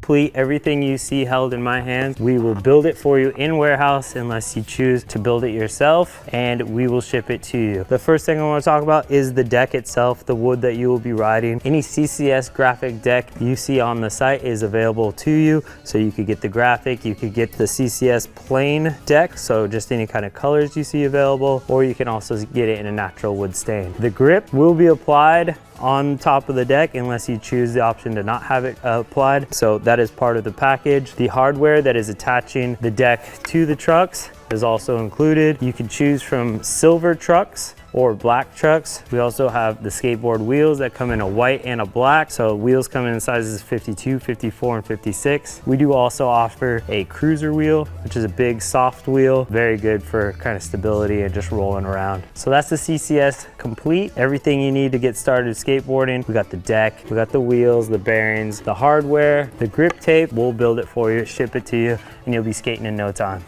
Complete. Everything you see held in my hands, we will build it for you in warehouse unless you choose to build it yourself, and we will ship it to you. The first thing I want to talk about is the deck itself, the wood that you will be riding. Any CCS graphic deck you see on the site is available to you. So you could get the graphic, you could get the CCS plain deck, so just any kind of colors you see available, or you can also get it in a natural wood stain. The grip will be applied on top of the deck unless you choose the option to not have it applied. So that is part of the package. The hardware that is attaching the deck to the trucks is also included. You can choose from silver trucks or black trucks. We also have the skateboard wheels that come in a white and a black. So wheels come in sizes 52, 54, and 56. We do also offer a cruiser wheel, which is a big soft wheel, very good for kind of stability and just rolling around. So that's the CCS Complete. Everything you need to get started skateboarding. We got the deck, we got the wheels, the bearings, the hardware, the grip tape. We'll build it for you, ship it to you, and you'll be skating in no time.